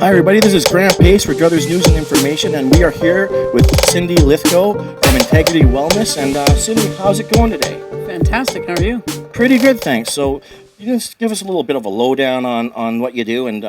Hi everybody, this is Graham Pace for Druthers News and Information, and we are here with Cindy Lithgow from Integrity Wellness. And Cindy, how's it going today? Fantastic. How are you? Pretty good, thanks. So you can just give us a little bit of a lowdown on what you do and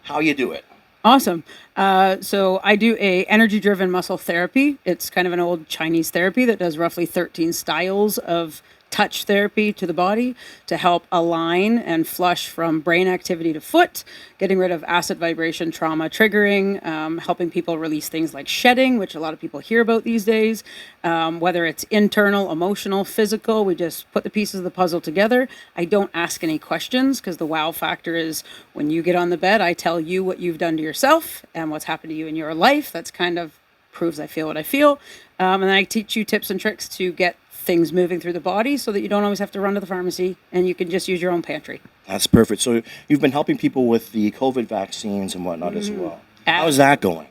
how you do it. Awesome. So I do a energy-driven muscle therapy. It's kind of an old Chinese therapy that does roughly 13 styles of touch therapy to the body to help align and flush from brain activity to foot, getting rid of acid vibration trauma triggering, helping people release things like shedding, which a lot of people hear about these days, whether it's internal, emotional, physical. We just put the pieces of the puzzle together. I don't ask any questions because the wow factor is when you get on the bed, I tell you what you've done to yourself and what's happened to you in your life. That's kind of proves I feel what I feel. And then I teach you tips and tricks to get things moving through the body so that you don't always have to run to the pharmacy and you can just use your own pantry. That's perfect. So you've been helping people with the COVID vaccines and whatnot as well. How's that going?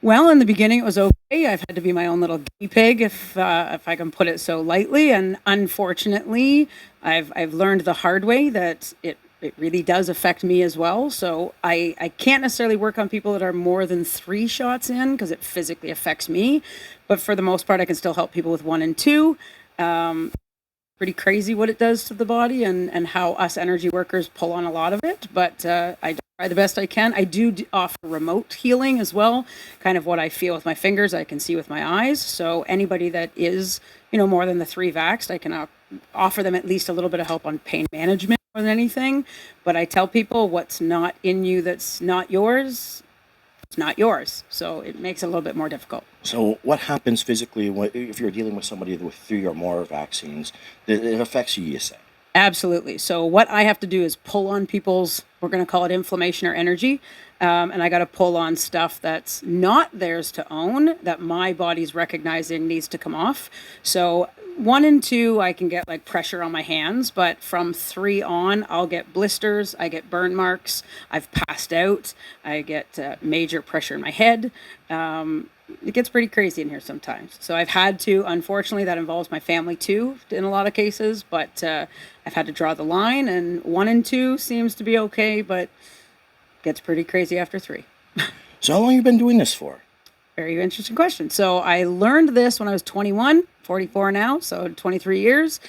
Well, in the beginning, it was okay. I've had to be my own little guinea pig, if I can put it so lightly. And unfortunately, I've learned the hard way that it really does affect me as well. So I can't necessarily work on people that are more than 3 shots in because it physically affects me. But for the most part, I can still help people with 1 and 2. Pretty crazy what it does to the body and how us energy workers pull on a lot of it. But I try the best I can. I do offer remote healing as well, kind of what I feel with my fingers, I can see with my eyes. So anybody that is, more than the 3 vaxxed, I can offer them at least a little bit of help on pain management more than anything. But I tell people what's not in you that's not yours, it's not yours. So it makes it a little bit more difficult. So what happens physically if you're dealing with somebody with 3 or more vaccines? It affects you say? Absolutely. So what I have to do is pull on people's, we're going to call it inflammation or energy. And I got to pull on stuff that's not theirs to own, that my body's recognizing needs to come off. So 1 and 2, I can get like pressure on my hands, but from 3 on, I'll get blisters, I get burn marks, I've passed out, I get major pressure in my head. It gets pretty crazy in here sometimes. So I've had to, unfortunately, that involves my family too, in a lot of cases, but I've had to draw the line, and 1 and 2 seems to be okay, but gets pretty crazy after 3. So how long have you been doing this for? Very interesting question. So I learned this when I was 21, 44 now, so 23 years,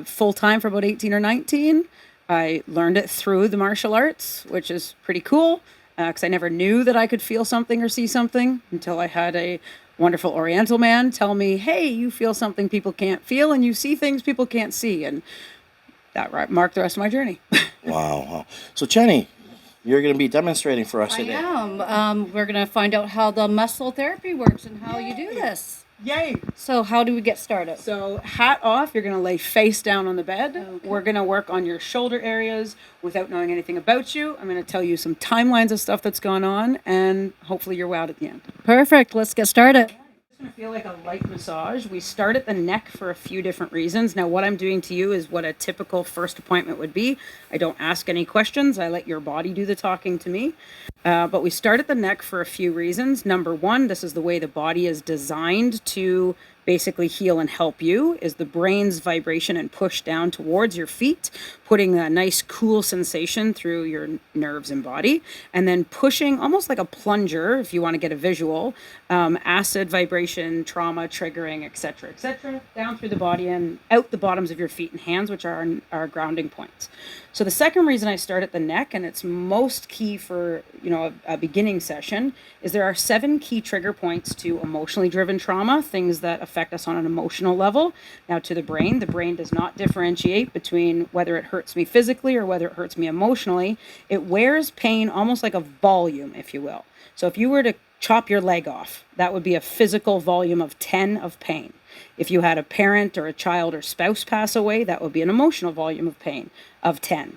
full-time for about 18 or 19. I learned it through the martial arts, which is pretty cool, because I never knew that I could feel something or see something until I had a wonderful Oriental man tell me, hey, you feel something people can't feel, and you see things people can't see, and that marked the rest of my journey. Wow. So Jenny, you're going to be demonstrating for us today. I am. We're going to find out how the muscle therapy works and how you do this. Yay! So how do we get started? So hat off, you're going to lay face down on the bed. Okay. We're going to work on your shoulder areas without knowing anything about you. I'm going to tell you some timelines of stuff that's gone on, and hopefully you're wowed at the end. Perfect. Let's get started. It's going to feel like a light massage. We start at the neck for a few different reasons. Now, what I'm doing to you is what a typical first appointment would be. I don't ask any questions. I let your body do the talking to me. But we start at the neck for a few reasons. Number 1, this is the way the body is designed to basically heal and help you, is the brain's vibration and push down towards your feet, putting a nice cool sensation through your nerves and body, and then pushing almost like a plunger, if you want to get a visual, acid vibration, trauma, triggering, etc., down through the body and out the bottoms of your feet and hands, which are our grounding points. So the second reason I start at the neck, and it's most key for a beginning session, is there are 7 key trigger points to emotionally driven trauma, things that affect us on an emotional level. Now to the brain does not differentiate between whether it hurts me physically or whether it hurts me emotionally. It wears pain almost like a volume, if you will. So if you were to chop your leg off, that would be a physical volume of 10 of pain. If you had a parent or a child or spouse pass away, that would be an emotional volume of pain of 10.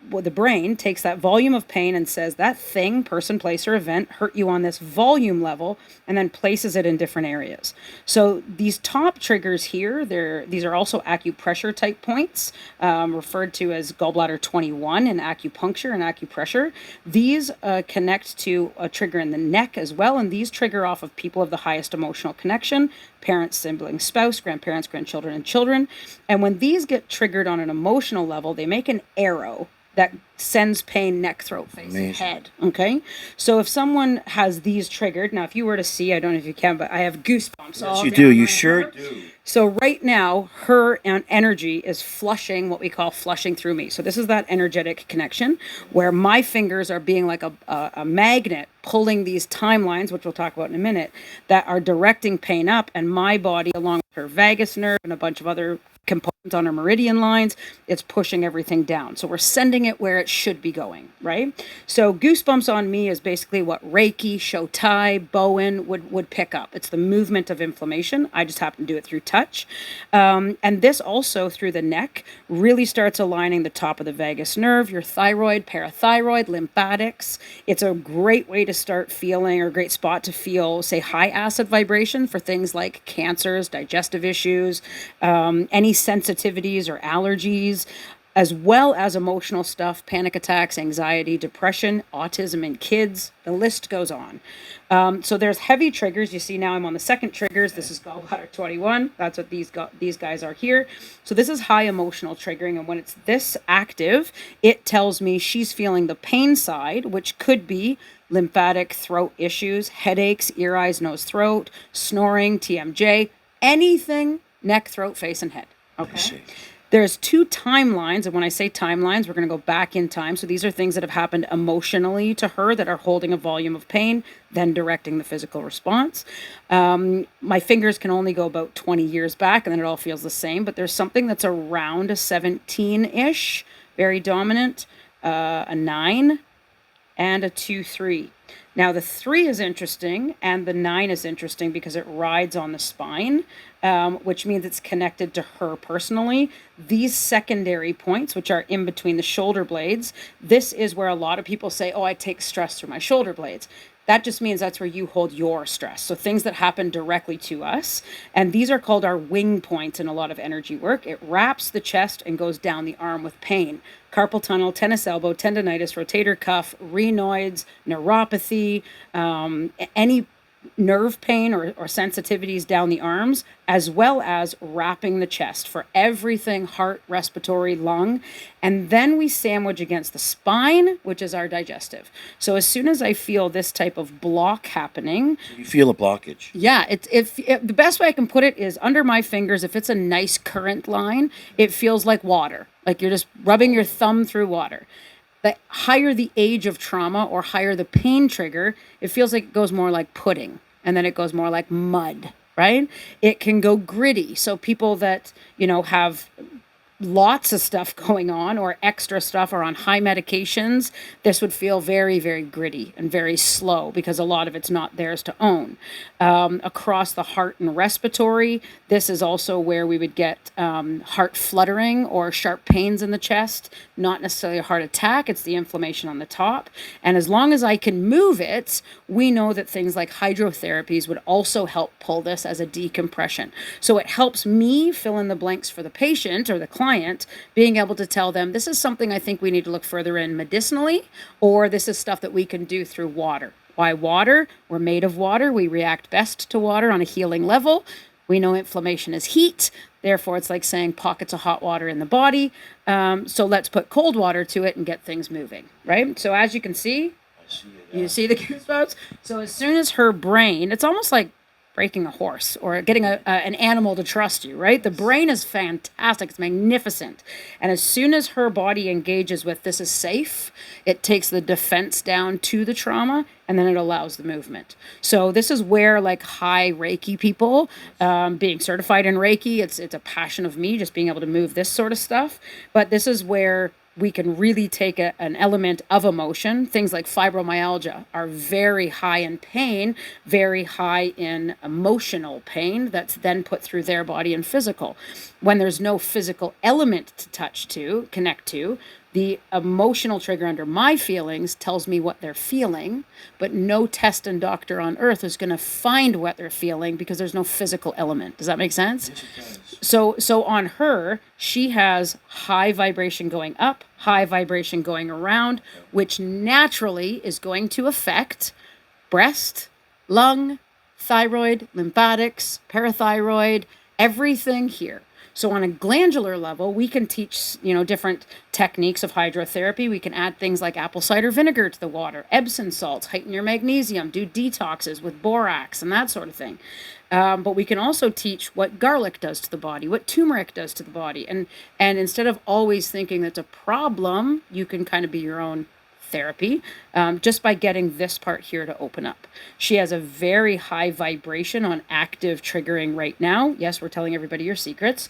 The brain takes that volume of pain and says that thing, person, place, or event hurt you on this volume level, and then places it in different areas. So these top triggers here, these are also acupressure type points, referred to as gallbladder 21 in acupuncture and acupressure. These connect to a trigger in the neck as well, and these trigger off of people of the highest emotional connection, parents, siblings, spouse, grandparents, grandchildren, and children. And when these get triggered on an emotional level, they make an arrow that sends pain neck, throat, face, and head. Okay. So if someone has these triggered, now if you were to see, I don't know if you can, but I have goosebumps. Yes, you do. You sure do. So right now, her energy is flushing, what we call flushing through me. So this is that energetic connection where my fingers are being like a magnet pulling these timelines, which we'll talk about in a minute, that are directing pain up, and my body, along with her vagus nerve and a bunch of other components on our meridian lines, it's pushing everything down. So we're sending it where it should be going, right? So goosebumps on me is basically what Reiki, Shotai, Bowen would pick up. It's the movement of inflammation. I just happen to do it through touch. And this also through the neck really starts aligning the top of the vagus nerve, your thyroid, parathyroid, lymphatics. It's a great way to start feeling, or a great spot to feel, say, high acid vibration for things like cancers, digestive issues, any sensitivities or allergies, as well as emotional stuff, panic attacks, anxiety, depression, autism in kids. The list goes on. So there's heavy triggers. You see now I'm on the second triggers. This is gallbladder 21. That's what these guys are here. So this is high emotional triggering. And when it's this active, it tells me she's feeling the pain side, which could be lymphatic, throat issues, headaches, ear, eyes, nose, throat, snoring, TMJ, anything, neck, throat, face, and head. Okay. There's 2 timelines, and when I say timelines, we're going to go back in time. So these are things that have happened emotionally to her that are holding a volume of pain, then directing the physical response. My fingers can only go about 20 years back, and then it all feels the same. But there's something that's around a 17-ish, very dominant, a 9, and a 2-3. Now, the 3 is interesting, and the 9 is interesting because it rides on the spine, which means it's connected to her personally. These secondary points, which are in between the shoulder blades, this is where a lot of people say, oh, I take stress through my shoulder blades. That just means that's where you hold your stress. So things that happen directly to us. And these are called our wing points in a lot of energy work. It wraps the chest and goes down the arm with pain. Carpal tunnel, tennis elbow, tendonitis, rotator cuff, rhinoids, neuropathy, any nerve pain or sensitivities down the arms, as well as wrapping the chest for everything heart, respiratory, lung. And then we sandwich against the spine, which is our digestive. So as soon as I feel this type of block happening, you feel a blockage. Yeah, the best way I can put it is under my fingers, if it's a nice current line, it feels like water, like you're just rubbing your thumb through water. The higher the age of trauma or higher the pain trigger, it feels like it goes more like pudding, and then it goes more like mud, right? It can go gritty. So people that, have lots of stuff going on or extra stuff or on high medications, this would feel very, very gritty and very slow because a lot of it's not theirs to own. Across the heart and respiratory, this is also where we would get heart fluttering or sharp pains in the chest, not necessarily a heart attack, it's the inflammation on the top. And as long as I can move it, we know that things like hydrotherapies would also help pull this as a decompression. So it helps me fill in the blanks for the patient or the client, being able to tell them this is something I think we need to look further in medicinally, or this is stuff that we can do through water. Why water? We're made of water. We react best to water on a healing level. We know inflammation is heat. Therefore, it's like saying pockets of hot water in the body. So let's put cold water to it and get things moving, right? So as you can see, you see the goosebumps? So as soon as her brain, it's almost like breaking a horse or getting an animal to trust you, right? The brain is fantastic. It's magnificent. And as soon as her body engages with this is safe, it takes the defense down to the trauma, and then it allows the movement. So this is where like high Reiki people, being certified in Reiki, it's a passion of me, just being able to move this sort of stuff. But this is where we can really take an element of emotion. Things like fibromyalgia are very high in pain, very high in emotional pain that's then put through their body and physical. When there's no physical element to connect to, the emotional trigger under my feelings tells me what they're feeling, but no test and doctor on earth is going to find what they're feeling because there's no physical element. Does that make sense? Yes, it does. So on her, she has high vibration going up, high vibration going around, which naturally is going to affect breast, lung, thyroid, lymphatics, parathyroid, everything here. So on a glandular level, we can teach, different techniques of hydrotherapy. We can add things like apple cider vinegar to the water, Epsom salts, heighten your magnesium, do detoxes with borax and that sort of thing. But we can also teach what garlic does to the body, what turmeric does to the body. And instead of always thinking that's a problem, you can kind of be your own therapy, just by getting this part here to open up. She has a very high vibration on active triggering right now. Yes, we're telling everybody your secrets.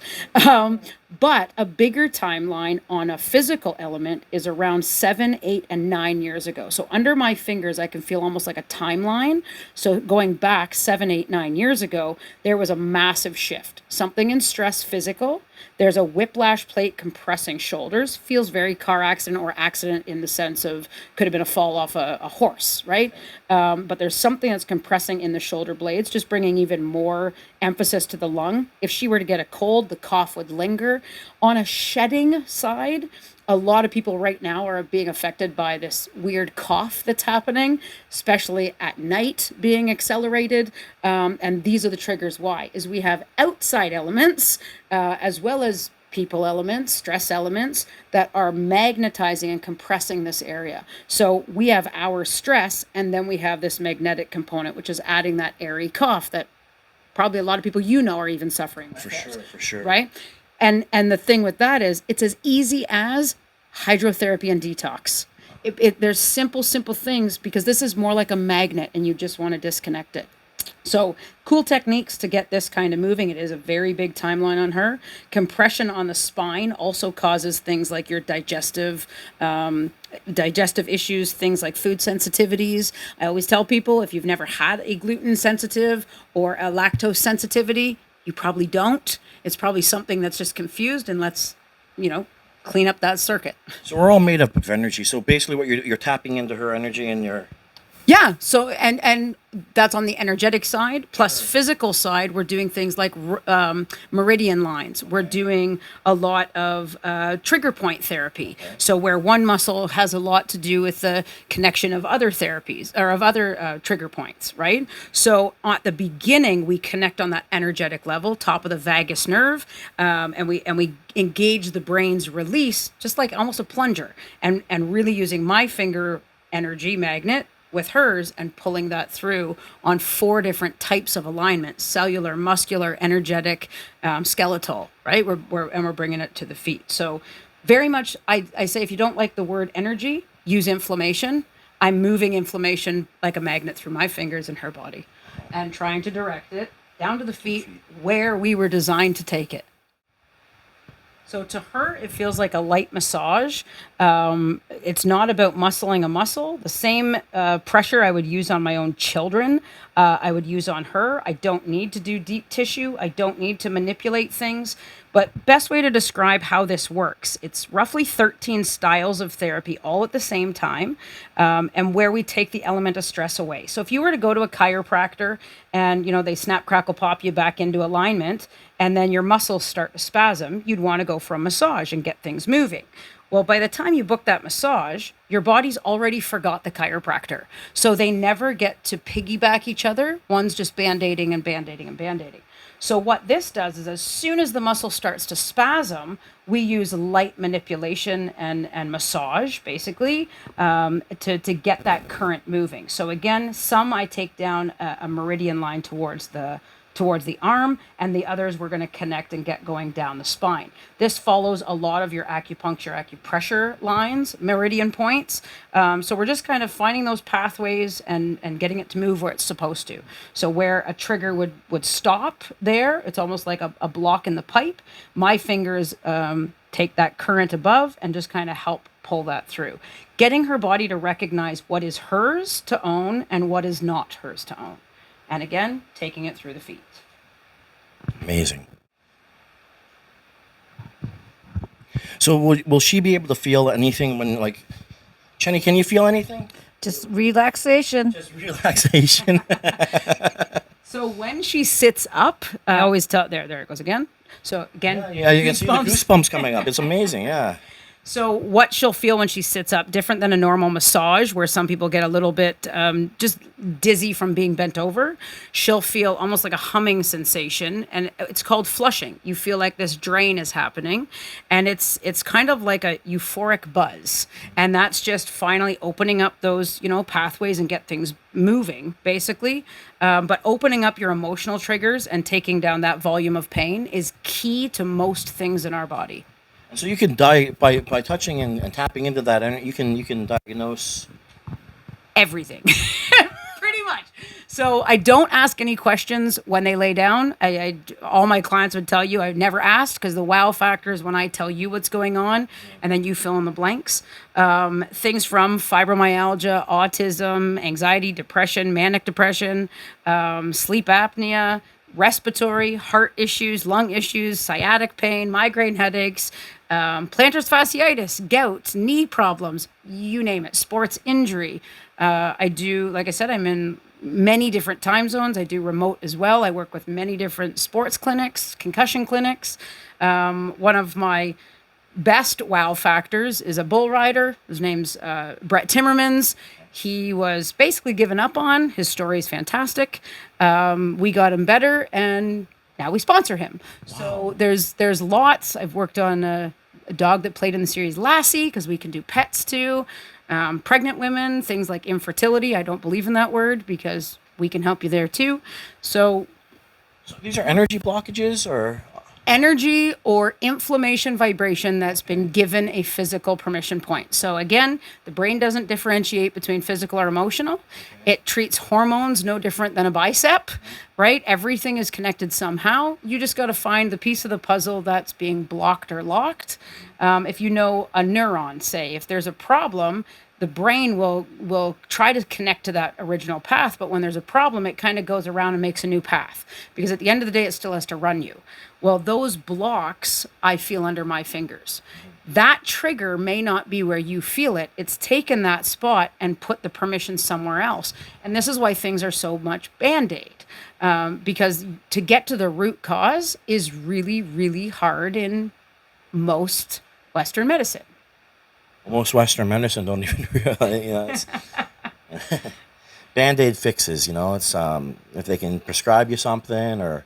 But a bigger timeline on a physical element is around 7, 8, and 9 years ago. So under my fingers, I can feel almost like a timeline. So going back 7, 8, 9 years ago, there was a massive shift. Something in stress physical. There's a whiplash plate compressing shoulders. Feels very car accident or accident in the sense of could have been a fall off a horse, right? But there's something that's compressing in the shoulder blades, just bringing even more emphasis to the lung. If she were to get a cold, the cough would linger. On a shedding side, a lot of people right now are being affected by this weird cough that's happening, especially at night being accelerated. And these are the triggers why, is we have outside elements as well as people elements, stress elements that are magnetizing and compressing this area. So we have our stress, and then we have this magnetic component, which is adding that airy cough that probably a lot of people are even suffering with. For sure. Right? And the thing with that is it's as easy as hydrotherapy and detox. There's simple things because this is more like a magnet and you just want to disconnect it. So cool techniques to get this kind of moving. It is a very big timeline on her. Compression on the spine also causes things like your digestive issues, things like food sensitivities. I always tell people if you've never had a gluten sensitive or a lactose sensitivity, you probably don't. It's probably something that's just confused, and let's, clean up that circuit. So we're all made up of energy. So basically what you're tapping into her energy and your... Yeah. So, and that's on the energetic side. Plus physical side, we're doing things like meridian lines. We're doing a lot of trigger point therapy. So where one muscle has a lot to do with the connection of other therapies or of other trigger points, right? So at the beginning, we connect on that energetic level, top of the vagus nerve, and we engage the brain's release, just like almost a plunger, and really using my finger energy magnet with hers and pulling that through on 4 different types of alignment: cellular, muscular, energetic, skeletal, right? We're bringing it to the feet. So very much, I say, if you don't like the word energy, use inflammation. I'm moving inflammation like a magnet through my fingers in her body and trying to direct it down to the feet where we were designed to take it. So to her, it feels like a light massage. It's not about muscling a muscle. The same pressure I would use on my own children, I would use on her. I don't need to do deep tissue. I don't need to manipulate things. But best way to describe how this works, it's roughly 13 styles of therapy all at the same time, and where we take the element of stress away. So if you were to go to a chiropractor and, they snap, crackle, pop you back into alignment, and then your muscles start to spasm, you'd want to go for a massage and get things moving. Well, by the time you book that massage, your body's already forgot the chiropractor. So they never get to piggyback each other. One's just band-aiding and band-aiding and band-aiding. So what this does is as soon as the muscle starts to spasm, we use light manipulation and massage, basically, to get that current moving. So again, some I take down a meridian line towards the arm, and the others we're going to connect and get going down the spine. This follows a lot of your acupressure lines, meridian points. So we're just kind of finding those pathways and getting it to move where it's supposed to. So where a trigger would stop there, it's almost like a block in the pipe. My fingers take that current above and just kind of help pull that through. Getting her body to recognize what is hers to own and what is not hers to own. And again, taking it through the feet. Amazing. So will she be able to feel anything when, like, Chenny, can you feel anything? Just relaxation. Just relaxation. So when she sits up, I always tell, there it goes again. So again, Yeah, you can see the goosebumps coming up. It's amazing, yeah. So what she'll feel when she sits up, different than a normal massage where some people get a little bit just dizzy from being bent over. She'll feel almost like a humming sensation, and it's called flushing. You feel like this drain is happening, and it's kind of like a euphoric buzz, and that's just finally opening up those pathways and get things moving, basically. But opening up your emotional triggers and taking down that volume of pain is key to most things in our body. So you can by touching and tapping into that, and you can diagnose. Everything. Pretty much. So I don't ask any questions when they lay down. All my clients would tell you I've never asked, because the wow factor is when I tell you what's going on and then you fill in the blanks. Things from fibromyalgia, autism, anxiety, depression, manic depression, sleep apnea, respiratory, heart issues, lung issues, sciatic pain, migraine headaches, plantar fasciitis, gout, knee problems, you name it, sports injury. I do, like I said, I'm in many different time zones. I do remote as well. I work with many different sports clinics, concussion clinics. One of my best wow factors is a bull rider. His name's Brett Timmermans. He was basically given up on. His story is fantastic. We got him better, and now we sponsor him. Wow. So there's lots. I've worked on a dog that played in the series Lassie, because we can do pets too. Pregnant women, things like infertility. I don't believe in that word, because we can help you there too. So these are energy blockages, or energy or inflammation vibration that's been given a physical permission point. So again, the brain doesn't differentiate between physical or emotional. It treats hormones no different than a bicep, right? Everything is connected somehow. You just got to find the piece of the puzzle that's being blocked or locked. If you know a neuron, say, if there's a problem, the brain will try to connect to that original path, but when there's a problem, it kind of goes around and makes a new path, because at the end of the day, it still has to run you. Well, those blocks I feel under my fingers. That trigger may not be where you feel it. It's taken that spot and put the permission somewhere else. And this is why things are so much Band-Aid, because to get to the root cause is really, really hard in most Western medicine. Most Western medicine don't even realize, it's Band-Aid fixes, it's if they can prescribe you something, or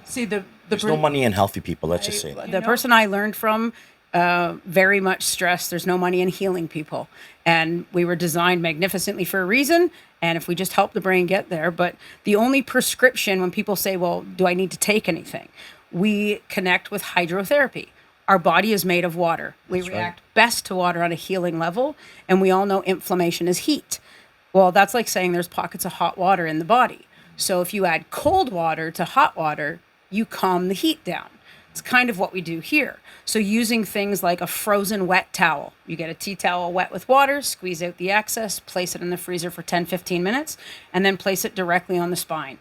See, there's no money in healthy people, let's just say that. The person I learned from very much stressed there's no money in healing people, and we were designed magnificently for a reason, and if we just help the brain get there. But the only prescription, when people say, well, do I need to take anything, we connect with hydrotherapy. Our body is made of water. We react best to water on a healing level, and we all know inflammation is heat. Well, that's like saying there's pockets of hot water in the body. So if you add cold water to hot water, you calm the heat down. It's kind of what we do here. So using things like a frozen wet towel. You get a tea towel wet with water, squeeze out the excess, place it in the freezer for 10, 15 minutes, and then place it directly on the spine.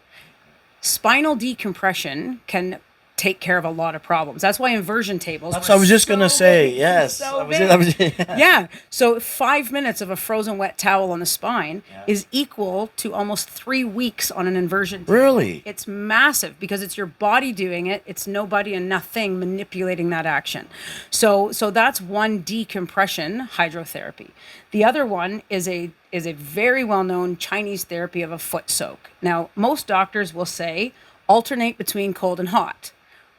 Spinal decompression can take care of a lot of problems. That's why inversion tables. That's what I was just gonna say. Yes. Yeah. So 5 minutes of a frozen wet towel on the spine is equal to almost 3 weeks on an inversion table. Really? It's massive, because it's your body doing it. It's nobody and nothing manipulating that action. So that's one decompression hydrotherapy. The other one is a very well-known Chinese therapy of a foot soak. Now, most doctors will say alternate between cold and hot.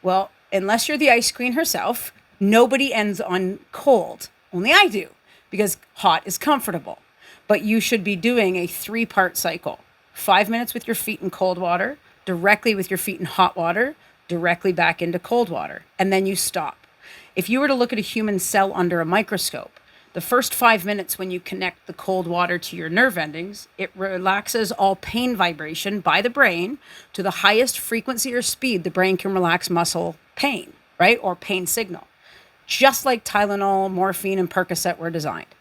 Well, unless you're the ice queen herself, nobody ends on cold. Only I do, because hot is comfortable. But you should be doing a 3-part cycle. 5 minutes with your feet in cold water, directly with your feet in hot water, directly back into cold water, and then you stop. If you were to look at a human cell under a microscope, the first 5 minutes when you connect the cold water to your nerve endings, it relaxes all pain vibration by the brain to the highest frequency or speed the brain can relax muscle pain, right? Or pain signal. Just like Tylenol, morphine, and Percocet were designed.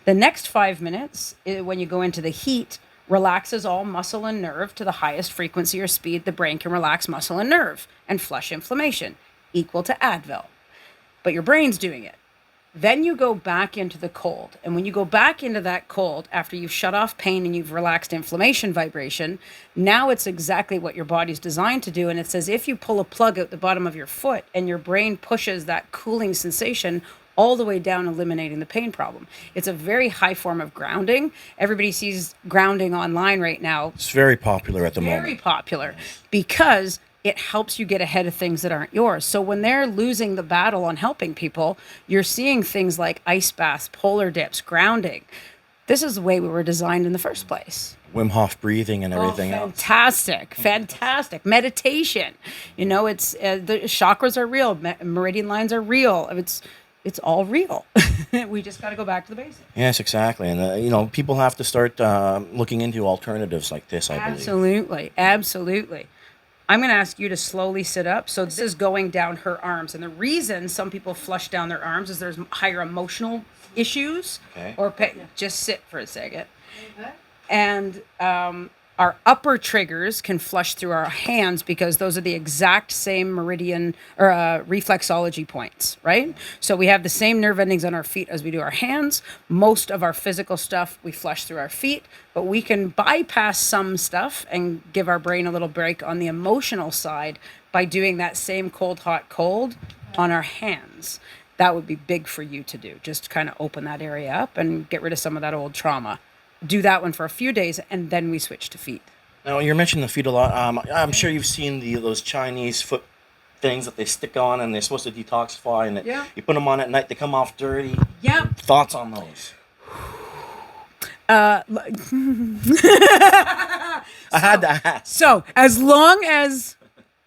The next 5 minutes, when you go into the heat, relaxes all muscle and nerve to the highest frequency or speed the brain can relax muscle and nerve and flush inflammation, equal to Advil. But your brain's doing it. Then you go back into the cold. And when you go back into that cold, after you've shut off pain and you've relaxed inflammation vibration, now it's exactly what your body's designed to do. And it's as if you pull a plug out the bottom of your foot and your brain pushes that cooling sensation all the way down eliminating the pain problem. It's a very high form of grounding. Everybody sees grounding online right now. It's very popular at the Very moment. popular because it helps you get ahead of things that aren't yours. So when they're losing the battle on helping people, you're seeing things like ice baths, polar dips, grounding. This is the way we were designed in the first place. Wim Hof breathing and everything else. Fantastic. Meditation. You know, it's the chakras are real. Meridian lines are real. It's all real. We just got to go back to the basics. Yes, exactly. And, you know, people have to start looking into alternatives like this, I believe. Absolutely. I'm going to ask you to slowly sit up. So this is going down her arms. And the reason some people flush down their arms is there's higher emotional issues. Okay. Or just sit for a second. Okay. And our upper triggers can flush through our hands because those are the exact same meridian or reflexology points, right? So we have the same nerve endings on our feet as we do our hands. Most of our physical stuff we flush through our feet, but we can bypass some stuff and give our brain a little break on the emotional side by doing that same cold, hot, cold on our hands. That would be big for you to do. Just kind of open that area up and get rid of some of that old trauma. Do that one for a few days, and then we switch to feet. Now, you're mentioning the feet a lot. I'm sure you've seen those Chinese foot things that they stick on, and they're supposed to detoxify, and you put them on at night, they come off dirty. Yeah. Thoughts on those? I had to ask. So, as long as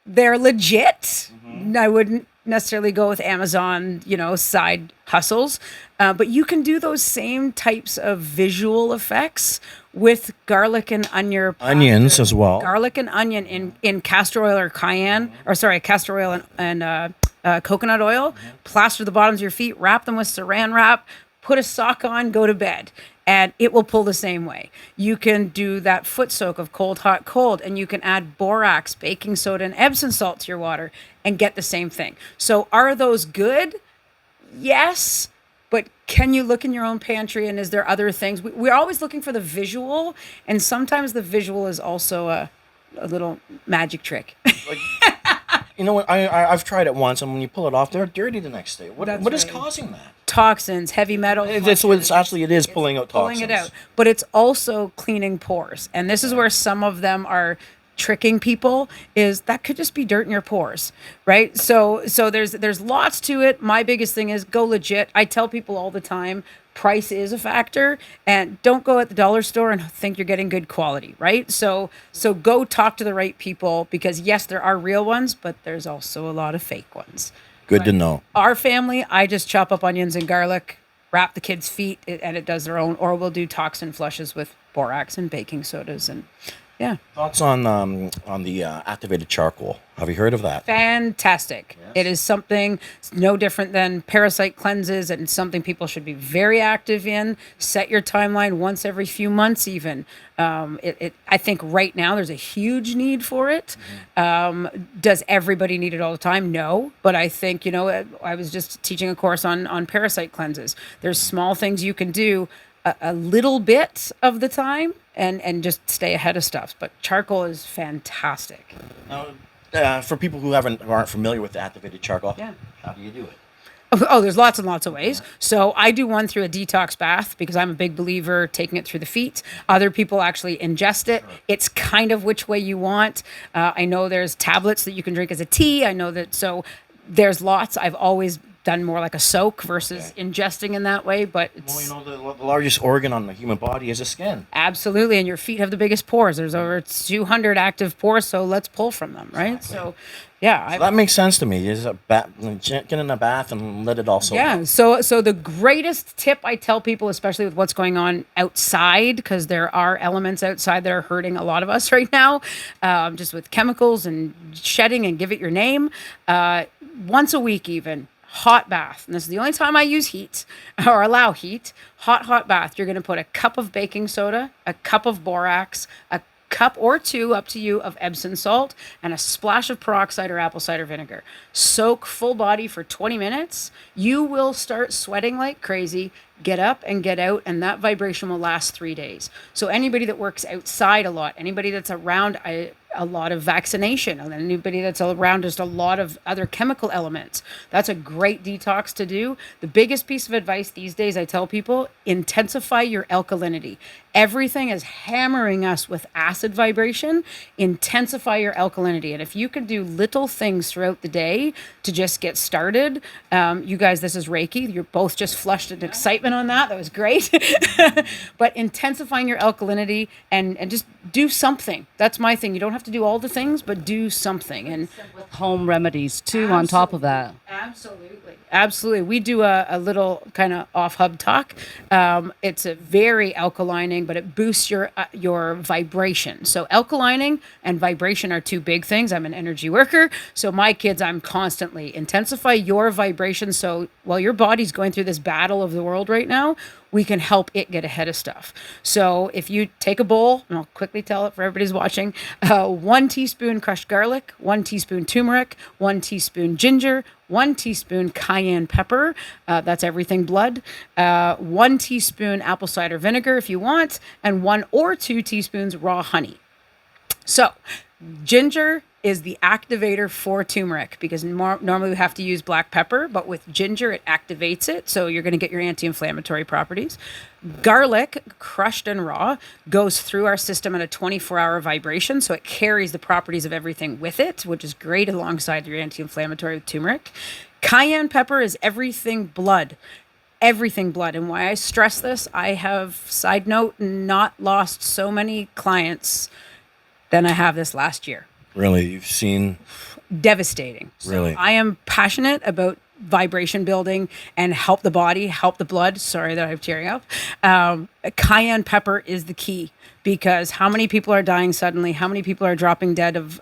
they're legit, I wouldn't necessarily go with Amazon, side hustles. But you can do those same types of visual effects with garlic and onions as well. Garlic and onion in castor oil or castor oil and coconut oil. Plaster the bottoms of your feet, wrap them with saran wrap, put a sock on, go to bed. And it will pull the same way. You can do that foot soak of cold, hot, cold, and you can add borax, baking soda, and Epsom salt to your water and get the same thing. So are those good? Yes. But can you look in your own pantry, and is there other things? We're always looking for the visual, and sometimes the visual is also a little magic trick. You know what? I've tried it once, and when you pull it off, they're dirty the next day. What is causing that? Toxins, heavy metal. That's what it's actually. It is pulling out toxins. Pulling it out, but it's also cleaning pores, and this is where some of them are tricking people. Is that could just be dirt in your pores, right? So there's lots to it. My biggest thing is go legit. I tell people all the time, price is a factor, and don't go at the dollar store and think you're getting good quality, right? So go talk to the right people, because yes, there are real ones, but there's also a lot of fake ones. Good to know. Our family, I just chop up onions and garlic, wrap the kids' feet, and it does their own, or we'll do toxin flushes with borax and baking sodas, and yeah. Thoughts on the activated charcoal? Have you heard of that? Fantastic. Yes. It is something no different than parasite cleanses, and something people should be very active in. Set your timeline once every few months even. I think right now there's a huge need for it. Does everybody need it all the time? No. But I think, I was just teaching a course on parasite cleanses. There's small things you can do a little bit of the time and just stay ahead of stuff. But charcoal is fantastic. Now, for people who aren't familiar with the activated charcoal, how do you do it? Oh, there's lots and lots of ways. So I do one through a detox bath because I'm a big believer taking it through the feet. Other people actually ingest it. Sure. It's kind of which way you want. I know there's tablets that you can drink as a tea. I know that. So there's lots. I've always done more like a soak versus ingesting in that way, but it's... Well, the largest organ on the human body is the skin. Absolutely, and your feet have the biggest pores. There's over 200 active pores, so let's pull from them, right? Exactly. So, yeah. So that makes sense to me. Is get in a bath and let it also... Yeah, so the greatest tip I tell people, especially with what's going on outside, because there are elements outside that are hurting a lot of us right now, just with chemicals and shedding, and give it your name, once a week even. Hot bath. And this is the only time I use heat or allow heat. Hot bath. You're going to put a cup of baking soda, a cup of borax, a cup or two, up to you, of Epsom salt, and a splash of peroxide or apple cider vinegar. Soak full body for 20 minutes. You will start sweating like crazy, get up and get out, and that vibration will last 3 days. So anybody that works outside a lot, anybody that's around a lot of vaccination, and anybody that's around just a lot of other chemical elements, that's a great detox to do. The biggest piece of advice these days I tell people, intensify your alkalinity. Everything is hammering us with acid vibration. Intensify your alkalinity. And if you can do little things throughout the day to just get started, you guys, this is Reiki. You're both just flushed in excitement on that. That was great. But intensifying your alkalinity and just do something. That's my thing. You don't have to do all the things, but do something. And With home remedies too on top of that. Absolutely. We do a little kind of off hub talk. It's a very alkalining, but it boosts your vibration. So alkalining and vibration are two big things. I'm an energy worker. So my kids, I'm constantly intensify your vibration. So while your body's going through this battle of the world right now, we can help it get ahead of stuff. So if you take a bowl, and I'll quickly tell it for everybody's watching, 1 teaspoon crushed garlic, 1 teaspoon turmeric, 1 teaspoon ginger, 1 teaspoon cayenne pepper, that's everything blood, 1 teaspoon apple cider vinegar if you want, and 1 or 2 teaspoons raw honey. So ginger is the activator for turmeric, because normally we have to use black pepper, but with ginger it activates it, so you're going to get your anti-inflammatory properties. Garlic, crushed and raw, goes through our system at a 24-hour vibration, so it carries the properties of everything with it, which is great alongside your anti-inflammatory with turmeric. Cayenne pepper is everything blood. Everything blood. And why I stress this, I have, side note, not lost so many clients than I have this last year. Really? You've seen? Devastating. Really? So I am passionate about vibration building and help the body, help the blood. Sorry that I'm tearing up. Cayenne pepper is the key, because how many people are dying suddenly? How many people are dropping dead of,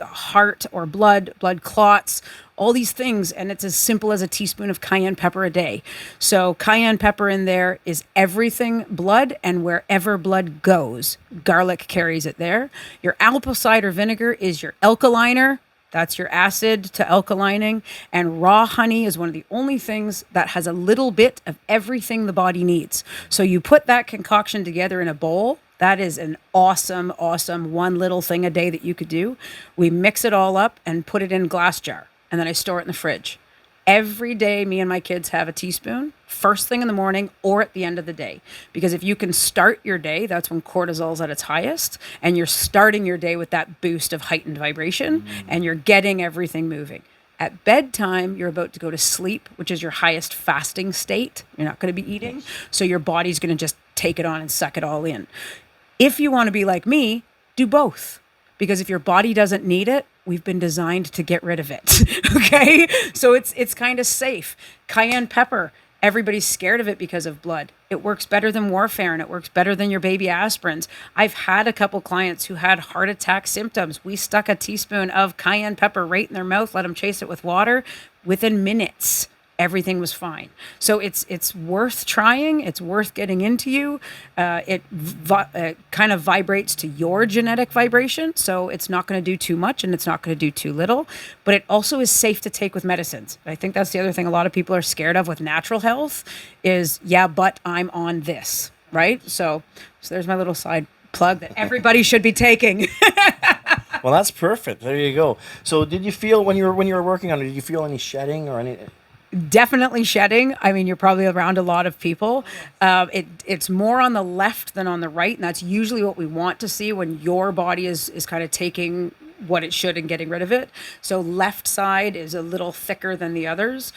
heart or blood clots, all these things. And it's as simple as a teaspoon of cayenne pepper a day. So cayenne pepper in there is everything blood, and wherever blood goes, garlic carries it there. Your apple cider vinegar is your alkaliner. That's your acid to alkalining. And raw honey is one of the only things that has a little bit of everything the body needs. So you put that concoction together in a bowl. That is an awesome, awesome one little thing a day that you could do. We mix it all up and put it in a glass jar. And then I store it in the fridge. Every day, me and my kids have a teaspoon, first thing in the morning or at the end of the day. Because if you can start your day, that's when cortisol's at its highest, and you're starting your day with that boost of heightened vibration, and you're getting everything moving. At bedtime, you're about to go to sleep, which is your highest fasting state. You're not going to be eating. So your body's going to just take it on and suck it all in. If you want to be like me, do both. Because if your body doesn't need it, we've been designed to get rid of it. Okay? So it's kind of safe. Cayenne pepper, everybody's scared of it because of blood. It works better than warfarin. It works better than your baby aspirins. I've had a couple clients who had heart attack symptoms. We stuck a teaspoon of cayenne pepper right in their mouth, let them chase it with water. Within minutes, everything was fine. So it's worth trying. It's worth getting into you. It kind of vibrates to your genetic vibration. So it's not going to do too much and it's not going to do too little. But it also is safe to take with medicines. I think that's the other thing a lot of people are scared of with natural health is, yeah, but I'm on this, right? So there's my little side plug that everybody should be taking. Well, that's perfect. There you go. So did you feel when you were working on it, did you feel any shedding or any? Definitely shedding. I mean, you're probably around a lot of people. It's more on the left than on the right, and that's usually what we want to see when your body is kind of taking what it should and getting rid of it. So left side is a little thicker than the others,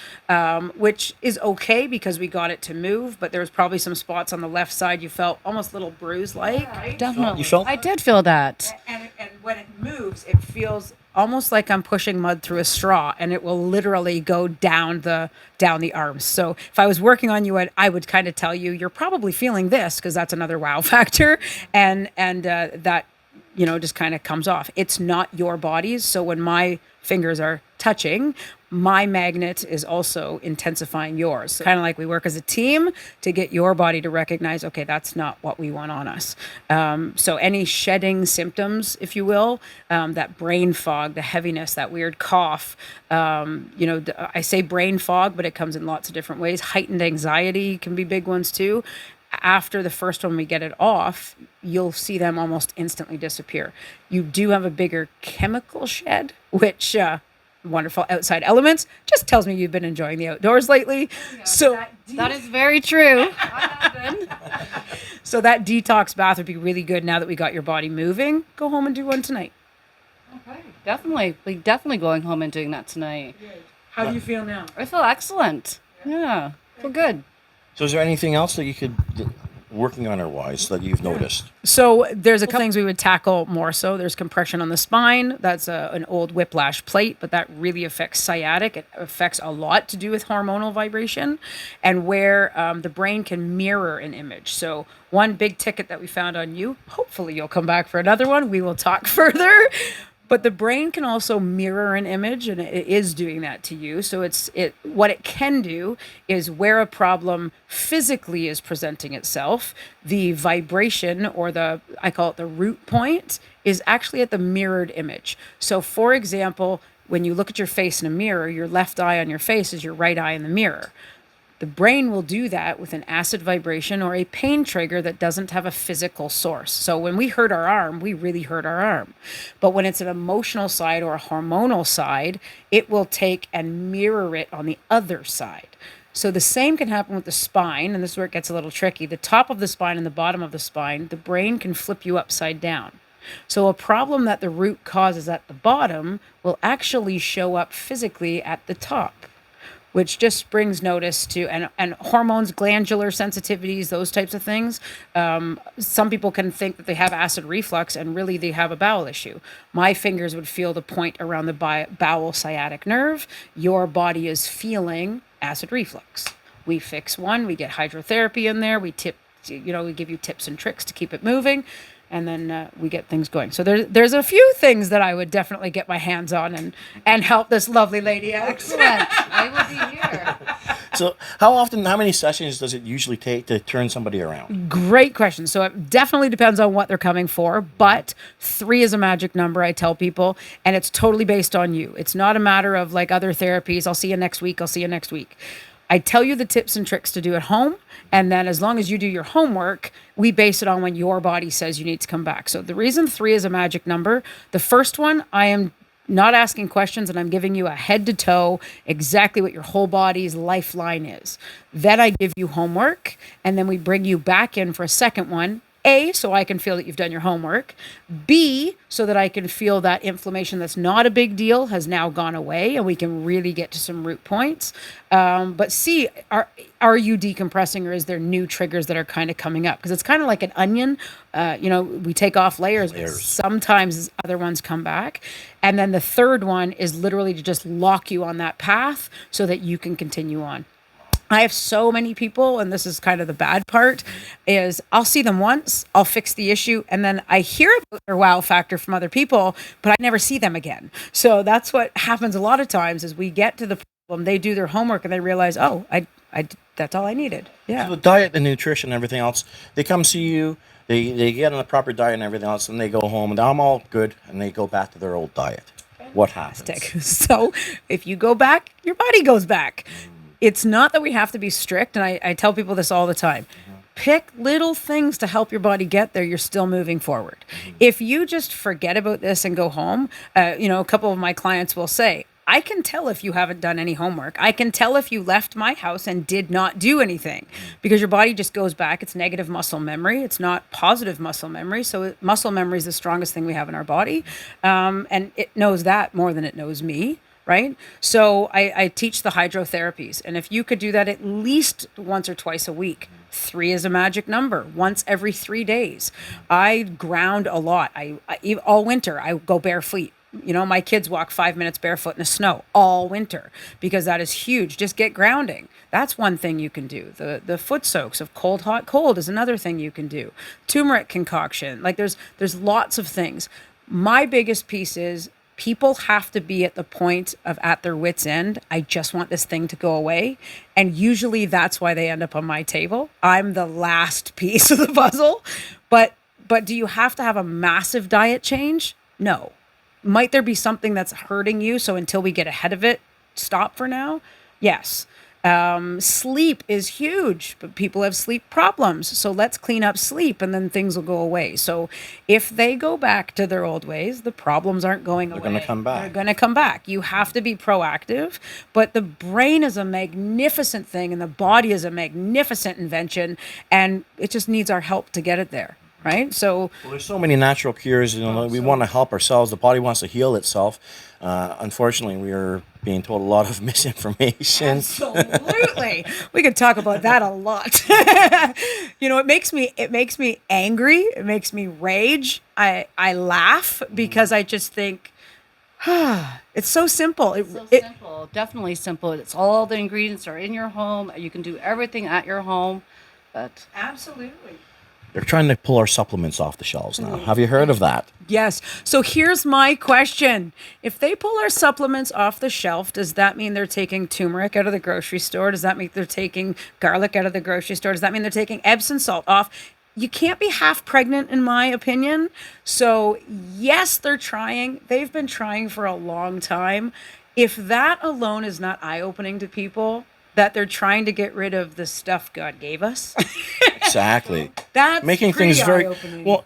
which is okay because we got it to move, but there was probably some spots on the left side you felt almost little bruise-like. Yeah, Definitely. You felt? I did feel that. And when it moves, it feels almost like I'm pushing mud through a straw, and it will literally go down the arms. So if I was working on you, I would kind of tell you, you're probably feeling this, because that's another wow factor, and that just kind of comes off. It's not your body's. So when my fingers are touching, my magnet is also intensifying yours. So kind of like we work as a team to get your body to recognize, okay, that's not what we want on us. So any shedding symptoms, if you will, that brain fog, the heaviness, that weird cough, I say brain fog, but it comes in lots of different ways. Heightened anxiety can be big ones too. After the first one, we get it off, you'll see them almost instantly disappear. You do have a bigger chemical shed, which wonderful outside elements just tells me you've been enjoying the outdoors lately. So That is very true. I have been. so that detox bath would be really good now that we got your body moving. Go home and do one tonight. Okay. Definitely. We're definitely going home and doing that tonight. How do you feel now? I feel excellent. Yeah. I feel good. So is there anything else that you could, working on or wise, that you've noticed? So there's a couple things we would tackle more so. There's compression on the spine. That's an old whiplash plate, but that really affects sciatic. It affects a lot to do with hormonal vibration and where the brain can mirror an image. So one big ticket that we found on you, hopefully you'll come back for another one. We will talk further. But the brain can also mirror an image, and it is doing that to you. So what it can do is where a problem physically is presenting itself, the vibration, or I call it the root point, is actually at the mirrored image. So for example, when you look at your face in a mirror, your left eye on your face is your right eye in the mirror. The brain will do that with an acid vibration or a pain trigger that doesn't have a physical source. So when we hurt our arm, we really hurt our arm. But when it's an emotional side or a hormonal side, it will take and mirror it on the other side. So the same can happen with the spine, and this is where it gets a little tricky. The top of the spine and the bottom of the spine, the brain can flip you upside down. So a problem that the root causes at the bottom will actually show up physically at the top, which just brings notice to, and hormones, glandular sensitivities, those types of things. Some people can think that they have acid reflux and really they have a bowel issue. My fingers would feel the point around the bowel sciatic nerve. Your body is feeling acid reflux. We fix one, we get hydrotherapy in there, we give you tips and tricks to keep it moving. And then we get things going. So there's a few things that I would definitely get my hands on and help this lovely lady out. Excellent. I will be here. So how many sessions does it usually take to turn somebody around? Great question. So it definitely depends on what they're coming for, but 3 is a magic number, I tell people, and it's totally based on you. It's not a matter of like other therapies. I'll see you next week. I tell you the tips and tricks to do at home. And then as long as you do your homework, we base it on when your body says you need to come back. So the reason 3 is a magic number, the first one, I am not asking questions and I'm giving you a head to toe, exactly what your whole body's lifeline is. Then I give you homework and then we bring you back in for a second one. A, so I can feel that you've done your homework. B, so that I can feel that inflammation that's not a big deal has now gone away and we can really get to some root points. But C, are you decompressing or is there new triggers that are kind of coming up? Because it's kind of like an onion. We take off layers. Sometimes other ones come back. And then the third one is literally to just lock you on that path so that you can continue on. I have so many people, and this is kind of the bad part, is I'll see them once, I'll fix the issue, and then I hear about their wow factor from other people, but I never see them again. So that's what happens a lot of times is we get to the problem, they do their homework, and they realize, oh, I that's all I needed. Yeah. So the diet, the nutrition, and everything else, they come see you, they get on the proper diet and everything else, and they go home, and I'm all good, and they go back to their old diet. What happens? So if you go back, your body goes back. It's not that we have to be strict, and I tell people this all the time. Pick little things to help your body get there. You're still moving forward. If you just forget about this and go home, a couple of my clients will say, I can tell if you haven't done any homework. I can tell if you left my house and did not do anything because your body just goes back. It's negative muscle memory. It's not positive muscle memory. So muscle memory is the strongest thing we have in our body. And it knows that more than it knows me. Right? So I teach the hydrotherapies. And if you could do that at least once or twice a week, 3 is a magic number, once every 3 days. I ground a lot. I all winter, I go barefoot. My kids walk 5 minutes barefoot in the snow all winter because that is huge. Just get grounding. That's one thing you can do. The foot soaks of cold, hot, cold is another thing you can do. Turmeric concoction. Like there's lots of things. My biggest piece is people have to be at the point of at their wits' end. I just want this thing to go away. And usually that's why they end up on my table. I'm the last piece of the puzzle. But do you have to have a massive diet change? No. Might there be something that's hurting you? So until we get ahead of it, stop for now? Yes. Sleep is huge, but people have sleep problems. So let's clean up sleep and then things will go away. So if they go back to their old ways, the problems aren't going away. They're going to come back. They're going to come back. You have to be proactive, but the brain is a magnificent thing and the body is a magnificent invention, and it just needs our help to get it there. Right. So well, there's so many natural cures. We want to help ourselves. The body wants to heal itself. Unfortunately, we are being told a lot of misinformation. Absolutely. We could talk about that a lot. It makes me angry. It makes me rage. I laugh because I just think, it's so simple. Simple. Definitely simple. It's all the ingredients are in your home. You can do everything at your home. But absolutely. They're trying to pull our supplements off the shelves now. Have you heard of that? Yes. So here's my question. If they pull our supplements off the shelf, does that mean they're taking turmeric out of the grocery store? Does that mean they're taking garlic out of the grocery store? Does that mean they're taking Epsom salt off? You can't be half pregnant, in my opinion. So yes, they're trying. They've been trying for a long time. If that alone is not eye-opening to people, that they're trying to get rid of the stuff God gave us. Exactly. That's making pretty things very eye-opening. well.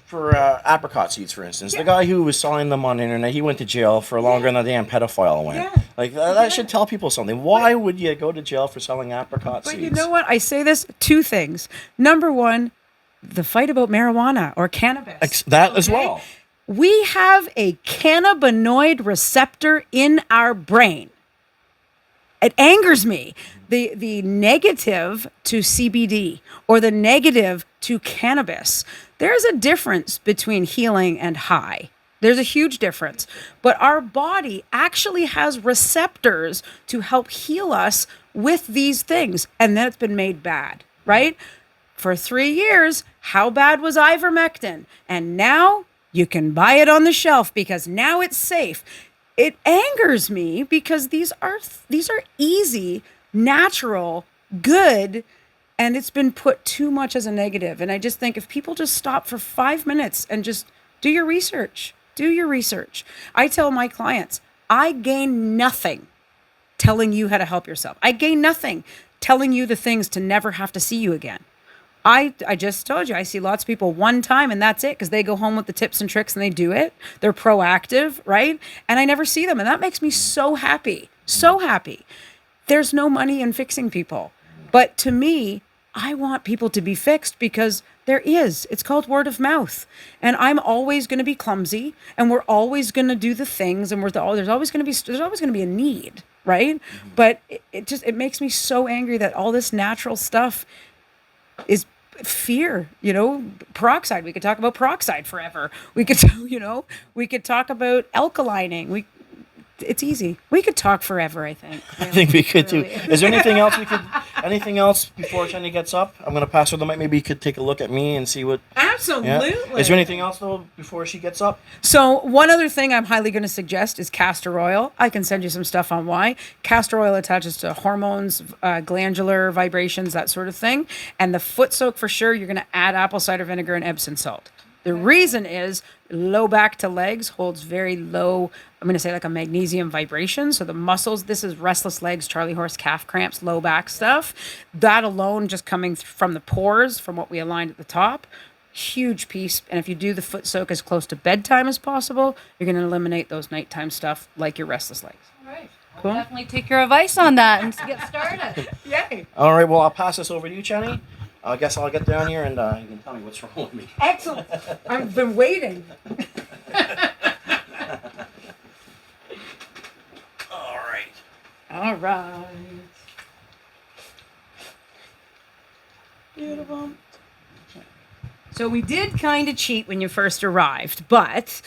For apricot seeds, for instance, the guy who was selling them on the internet, he went to jail for longer than the damn pedophile went. Yeah. Like that should tell people something. Why would you go to jail for selling apricot seeds? But you know what? I say this, two things. Number one, the fight about marijuana or cannabis. That as well. We have a cannabinoid receptor in our brain. It angers me. The negative to CBD or the negative to cannabis. There's a difference between healing and high. There's a huge difference. But our body actually has receptors to help heal us with these things. And then it's been made bad, right? For 3 years, how bad was ivermectin? And now you can buy it on the shelf because now it's safe. It angers me because these are easy, natural, good, and it's been put too much as a negative. And I just think if people just stop for 5 minutes and just do your research. I tell my clients, I gain nothing telling you how to help yourself. I gain nothing telling you the things to never have to see you again. I just told you, I see lots of people one time and that's it because they go home with the tips and tricks and they do it. They're proactive, right? And I never see them. And that makes me so happy. So happy. There's no money in fixing people. But to me, I want people to be fixed because there is. It's called word of mouth. And I'm always going to be clumsy and we're always going to do the things and there's always going to be a need, right? But it makes me so angry that all this natural stuff is fear, peroxide. We could talk about peroxide forever. We could talk about alkalining. It's easy. We could talk forever, I think. I think we could too. Is there anything else before Jenny gets up? I'm going to pass her the mic. Maybe you could take a look at me and see what. Absolutely. Yeah. Is there anything else though before she gets up? So one other thing I'm highly going to suggest is castor oil. I can send you some stuff on why. Castor oil attaches to hormones, glandular vibrations, that sort of thing. And the foot soak for sure, you're going to add apple cider vinegar and Epsom salt. The reason is low back to legs holds very low, I'm going to say like a magnesium vibration. So the muscles, this is restless legs, Charlie horse, calf cramps, low back stuff. That alone just coming from the pores, from what we aligned at the top, huge piece. And if you do the foot soak as close to bedtime as possible, you're going to eliminate those nighttime stuff like your restless legs. All right. Cool. I'll definitely take your advice on that and get started. Yay. All right, well, I'll pass this over to you, Jenny. I guess I'll get down here and you can tell me what's wrong with me. Excellent. I've been waiting. All right. Beautiful. So we did kind of cheat when you first arrived, but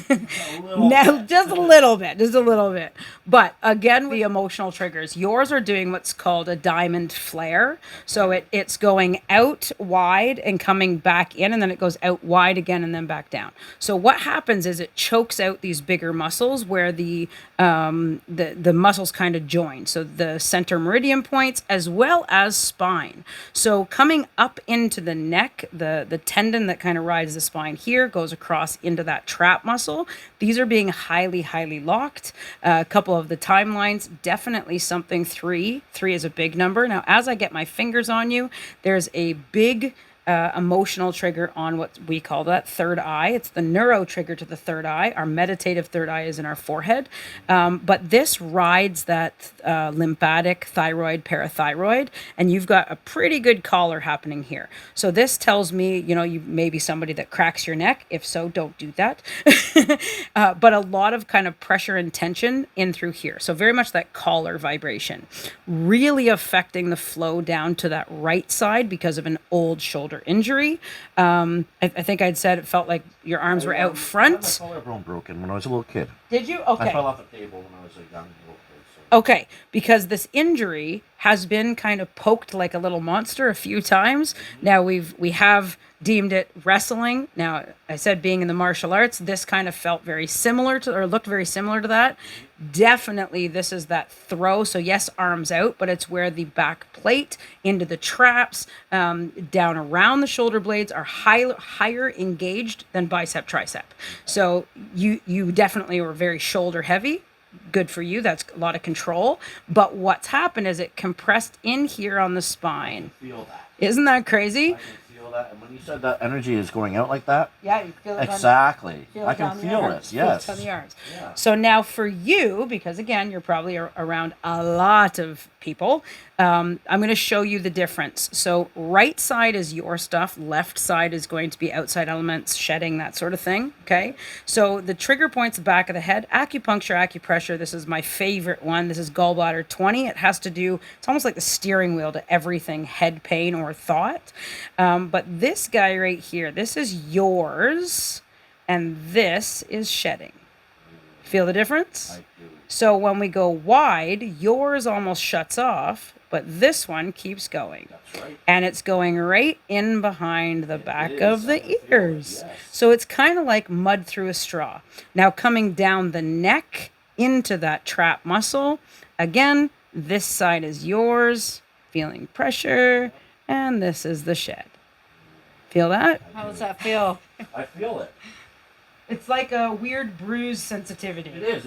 Now, just a little bit. But again, the emotional triggers. Yours are doing what's called a diamond flare. So it's going out wide and coming back in, and then it goes out wide again and then back down. So what happens is it chokes out these bigger muscles where the muscles kind of join. So the center meridian points as well as spine. So coming up into the neck, the tendon that kind of rides the spine here goes across into that trap muscle. These are being highly, highly locked. A couple of the timelines, definitely something 3. 3 is a big number. Now, as I get my fingers on you, there's a big emotional trigger on what we call that third eye. It's the neuro trigger to the third eye. Our meditative third eye is in our forehead. But this rides that lymphatic, thyroid, parathyroid, and you've got a pretty good collar happening here. So this tells me, you may be somebody that cracks your neck. If so, don't do that. But a lot of kind of pressure and tension in through here. So very much that collar vibration, really affecting the flow down to that right side because of an old shoulder injury. I think I'd said it felt like your arms were out front. My collarbone broken when I was a little kid. Did you? Okay. I fell off a table when I was a young little kid. Okay, because this injury has been kind of poked like a little monster a few times. Now we have deemed it wrestling. Now, I said being in the martial arts, this kind of felt very similar to, or looked very similar to that. Definitely this is that throw. So yes, arms out, but it's where the back plate into the traps, down around the shoulder blades are higher engaged than bicep tricep. So you definitely were very shoulder heavy. Good for you. That's a lot of control. But what's happened is it compressed in here on the spine. I can feel that. Isn't that crazy? I can feel that. And when you said that energy is going out like that, Yeah, you feel it. exactly. Feel I it can down the feel arms. it. Yes. Feel it on the arms. Yeah. So now for you, because again, you're probably around a lot of people, I'm going to show you the difference. So right side is your stuff. Left side is going to be outside elements, shedding, that sort of thing. Okay. So the trigger points, the back of the head, acupuncture, acupressure. This is my favorite one. This is gallbladder 20. It has to do, it's almost like the steering wheel to everything, head pain or thought. But this guy right here, this is yours, and this is shedding. Feel the difference? I do. So when we go wide, yours almost shuts off, but this one keeps going. That's right. And it's going right in behind the back is. of I the can feel it, ears. yes. So it's kind of like mud through a straw. Now coming down the neck into that trap muscle, again, this side is yours, feeling pressure, and this is the shed. Feel that? How does that feel? I feel it. It's like a weird bruise sensitivity. It is.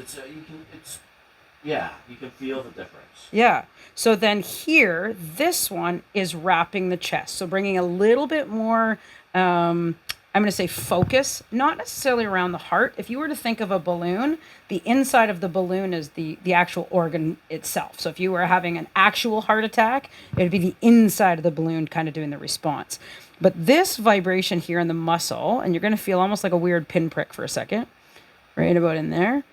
You can feel the difference. Yeah. So then here, this one is wrapping the chest. So bringing a little bit more, I'm going to say focus, not necessarily around the heart. If you were to think of a balloon, the inside of the balloon is the actual organ itself. So if you were having an actual heart attack, it would be the inside of the balloon kind of doing the response. But this vibration here in the muscle, and you're going to feel almost like a weird pinprick for a second, right about in there.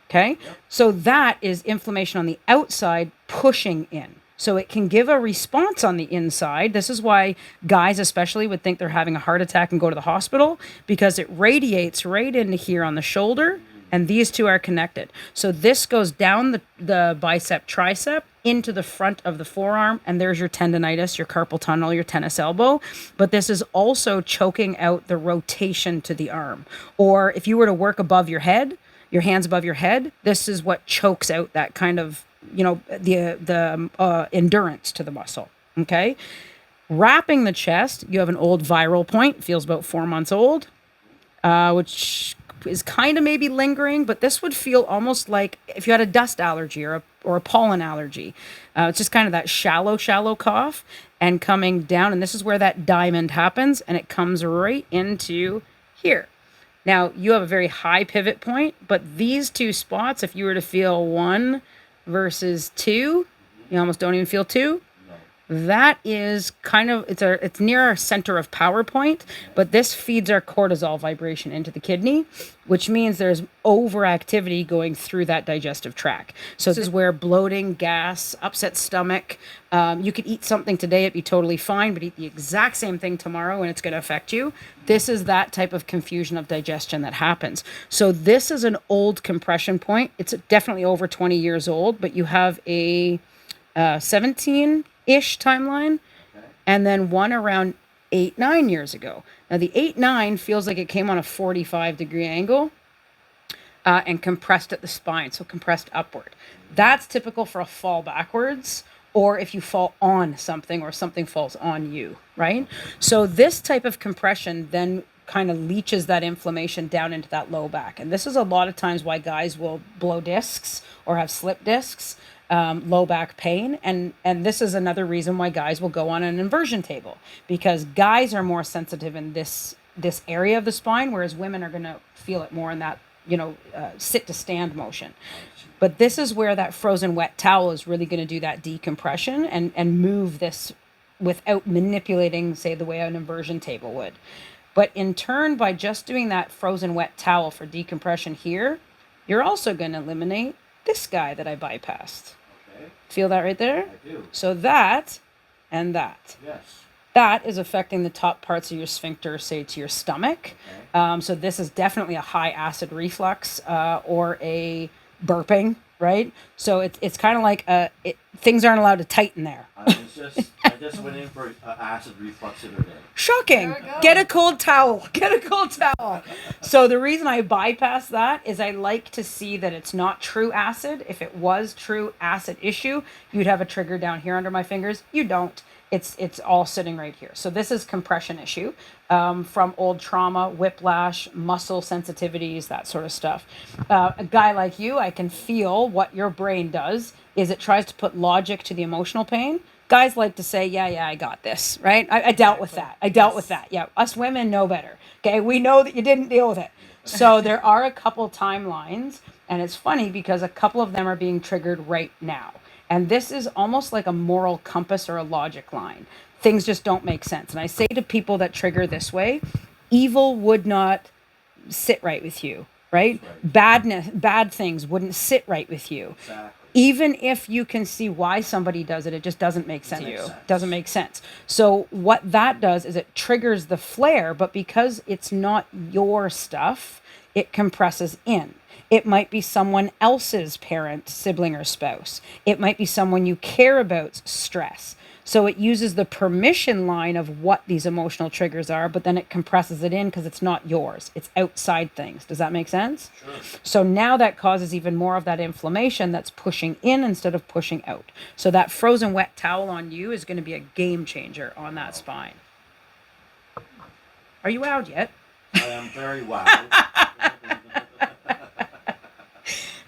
Okay. So that is inflammation on the outside pushing in. So it can give a response on the inside. This is why guys especially would think they're having a heart attack and go to the hospital, because it radiates right into here on the shoulder, and these two are connected. So this goes down the bicep tricep into the front of the forearm, and there's your tendonitis, your carpal tunnel, your tennis elbow. But this is also choking out the rotation to the arm. Or if you were to work above your head, your hands above your head, this is what chokes out that kind of, the endurance to the muscle. Okay. Wrapping the chest, you have an old viral point, feels about 4 months old, which is kind of maybe lingering, but this would feel almost like if you had a dust allergy or a pollen allergy. It's just kind of that shallow cough, and coming down, and this is where that diamond happens, and it comes right into here. Now, you have a very high pivot point, but these two spots, if you were to feel 1 versus 2, you almost don't even feel 2. No. That is kind of it's near our center of power point, but this feeds our cortisol vibration into the kidney, which means there's overactivity going through that digestive tract. So this is where bloating, gas, upset stomach. You could eat something today, it'd be totally fine, but eat the exact same thing tomorrow and it's going to affect you. This is that type of confusion of digestion that happens. So this is an old compression point. It's definitely over 20 years old, but you have a 17-ish timeline, and then one around 8-9 years ago. Now the 8-9 feels like it came on a 45-degree angle and compressed at the spine, so compressed upward. That's typical for a fall backwards, or if you fall on something or something falls on you, right? So this type of compression then kind of leaches that inflammation down into that low back. And this is a lot of times why guys will blow discs or have slip discs, low back pain. And this is another reason why guys will go on an inversion table, because guys are more sensitive in this area of the spine, whereas women are going to feel it more in that, sit to stand motion. But this is where that frozen wet towel is really going to do that decompression and move this without manipulating, say, the way an inversion table would. But in turn, by just doing that frozen wet towel for decompression here, you're also going to eliminate this guy that I bypassed. Okay. Feel that right there? I do. So that and that. Yes. That is affecting the top parts of your sphincter, say to your stomach. Okay. So this is definitely a high acid reflux or a burping, right? So it's kind of like things aren't allowed to tighten there. I just went in for acid reflux the other day. Shocking. Get a cold towel. Get a cold towel. So the reason I bypass that is I like to see that it's not true acid. If it was true acid issue, you'd have a trigger down here under my fingers. You don't. It's all sitting right here. So this is compression issue from old trauma, whiplash, muscle sensitivities, that sort of stuff. A guy like you, I can feel what your brain does is it tries to put logic to the emotional pain. Guys like to say, yeah, I got this, right? I dealt with that. Yeah, us women know better. Okay, we know that you didn't deal with it. So there are a couple timelines, and it's funny because a couple of them are being triggered right now. And this is almost like a moral compass or a logic line. Things just don't make sense. And I say to people that trigger this way, evil would not sit right with you, right? Bad things wouldn't sit right with you. Exactly. Even if you can see why somebody does it, it just doesn't make sense to you. Doesn't make sense. So what that does is it triggers the flare, but because it's not your stuff, it compresses in. It might be someone else's parent, sibling, or spouse. It might be someone you care about's stress. So it uses the permission line of what these emotional triggers are, but then it compresses it in because it's not yours. It's outside things. Does that make sense? Sure. So now that causes even more of that inflammation that's pushing in instead of pushing out. So that frozen wet towel on you is going to be a game changer on that spine. Are you wowed yet? I am very wowed.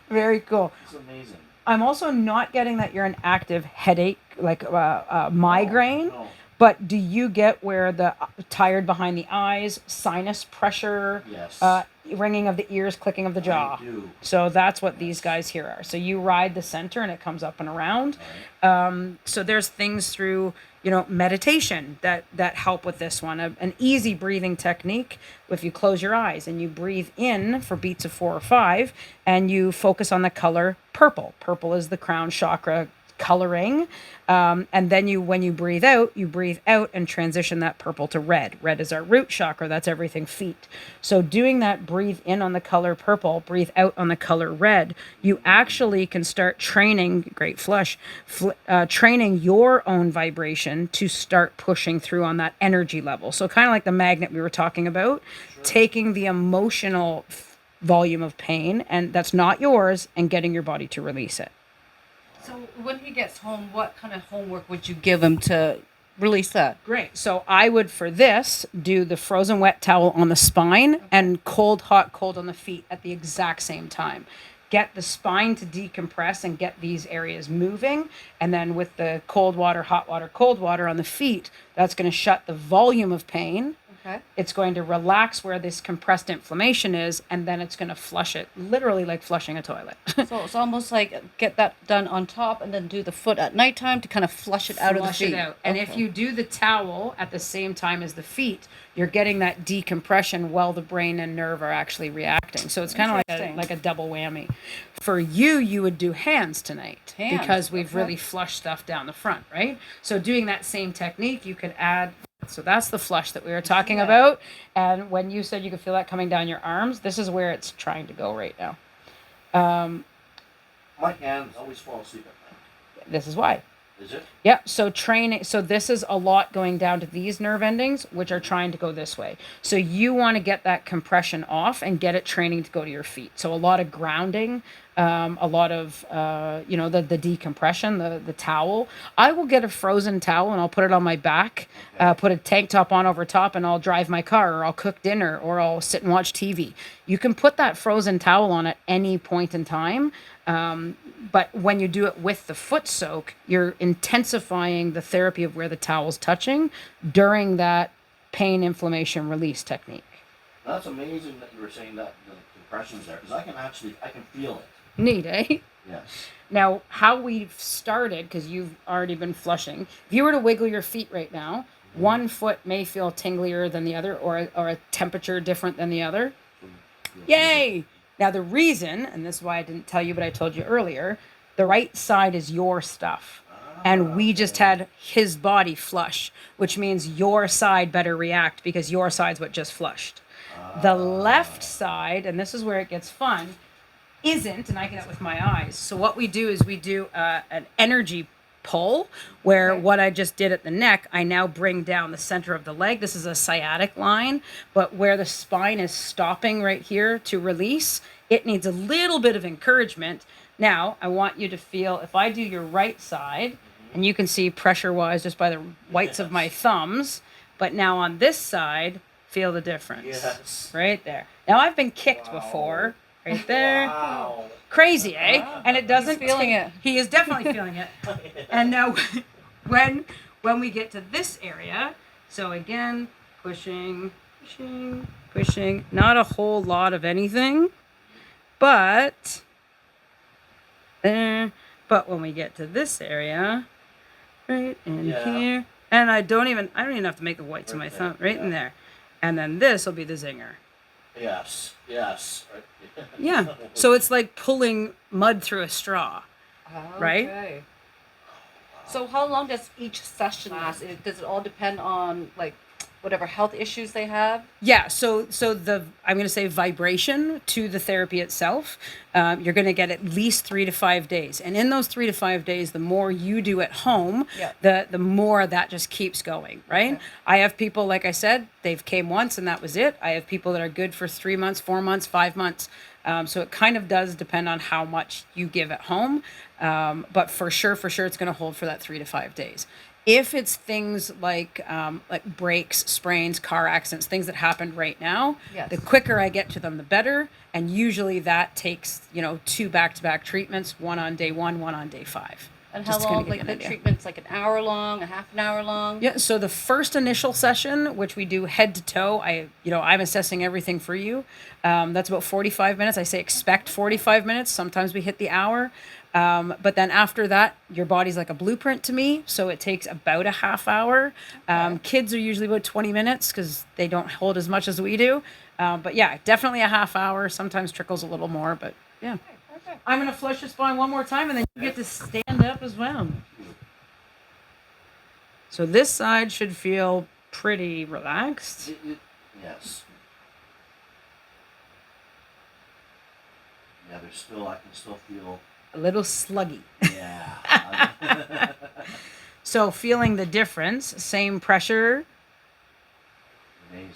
Very cool. It's amazing. I'm also not getting that you're an active headache, like migraine. No. But do you get where the tired behind the eyes, sinus pressure, yes. Ringing of the ears, clicking of the jaw? I do. So that's what these guys here are. So you ride the center and it comes up and around. Right. So there's things through, meditation that help with this one. An easy breathing technique. If you close your eyes and you breathe in for beats of 4 or 5 and you focus on the color purple. Purple is the crown chakra coloring. And then when you breathe out and transition that purple to red. Red is our root chakra. That's everything feet. So doing that, breathe in on the color purple, breathe out on the color red, you actually can start training, great flush, training your own vibration to start pushing through on that energy level. So kind of like the magnet we were talking about, sure. Taking the emotional volume of pain, and that's not yours, and getting your body to release it. So when he gets home, what kind of homework would you give him to release that? Great. So I would, for this, do the frozen wet towel on the spine and cold, hot, cold on the feet at the exact same time. Get the spine to decompress and get these areas moving. And then with the cold water, hot water, cold water on the feet, that's going to shut the volume of pain Okay. It's going to relax where this compressed inflammation is, and then it's going to flush it, literally like flushing a toilet. So it's almost like get that done on top and then do the foot at nighttime to kind of flush it out of the Flush feet. it out. And if you do the towel at the same time as the feet, you're getting that decompression while the brain and nerve are actually reacting. So it's kind of Interesting. like a double whammy. For you, you would do hands tonight Hands, because we've okay. really flushed stuff down the front, right? So doing that same technique, you could add. So that's the flush that we were talking Yeah. about. And when you said you could feel that coming down your arms, this is where it's trying to go right now. My hands always fall asleep at night. This is why. Is it? Yeah, so training, so this is a lot going down to these nerve endings, which are trying to go this way. So you want to get that compression off and get it training to go to your feet. So a lot of grounding, a lot of, the decompression, the towel. I will get a frozen towel and I'll put it on my back, put a tank top on over top, and I'll drive my car, or I'll cook dinner, or I'll sit and watch TV. You can put that frozen towel on at any point in time. But when you do it with the foot soak, you're intensifying the therapy of where the towel's touching during that pain, inflammation, release technique. That's amazing that you were saying that the compression's there, because I can feel it. Neat, eh? Yes. Now, how we've started, because you've already been flushing, if you were to wiggle your feet right now, one foot may feel tinglier than the other, or a temperature different than the other. Yay! Now, the reason, and this is why I didn't tell you, but I told you earlier, the right side is your stuff. And we just had his body flush, which means your side better react because your side's what just flushed. The left side, and this is where it gets fun, isn't, and I get it with my eyes. So what we do is we do an energy pull, where what I just did at the neck, I now bring down the center of the leg. This is a sciatic line, but where the spine is stopping right here to release, it needs a little bit of encouragement. Now, I want you to feel, if I do your right side, and you can see pressure-wise just by the whites of my thumbs, but now on this side, feel the difference. Yes. Right there. Now, I've been kicked before. Right there. Wow. Crazy, eh? And it doesn't feeling it. He is definitely feeling it. And now when we get to this area, so again, pushing, not a whole lot of anything, but there. But when we get to this area, right in here, and I don't even have to make the whites of my thumb, right in there. And then this will be the zinger. Yes. Right. Yeah. So it's like pulling mud through a straw. Right? Okay. So how long does each session last? Does it all depend on like whatever health issues they have? Yeah. So the, I'm going to say, vibration to the therapy itself, you're going to get at least 3 to 5 days. And in those 3 to 5 days, the more you do at home, the more that just keeps going. Right. Okay. I have people, like I said, they've came once and that was it. I have people that are good for 3 months, 4 months, 5 months. So it kind of does depend on how much you give at home. But for sure, it's going to hold for that 3 to 5 days. If it's things like breaks, sprains, car accidents, things that happened right now, the quicker I get to them, the better. And usually that takes, 2 back-to-back treatments, one on day 1, one on day 5. And how long, like the treatment's like an hour long, a half an hour long? Yeah, so the first initial session, which we do head to toe, I'm assessing everything for you. That's about 45 minutes. I say expect 45 minutes. Sometimes we hit the hour. But then after that, your body's like a blueprint to me. So it takes about a half hour. Kids are usually about 20 minutes because they don't hold as much as we do. But yeah, definitely a half hour. Sometimes trickles a little more, but yeah. I'm going to flush your spine one more time and then you get to stand up as well. So this side should feel pretty relaxed. Yes. Yeah, I can still feel a little sluggy. Yeah. So feeling the difference, same pressure. Amazing.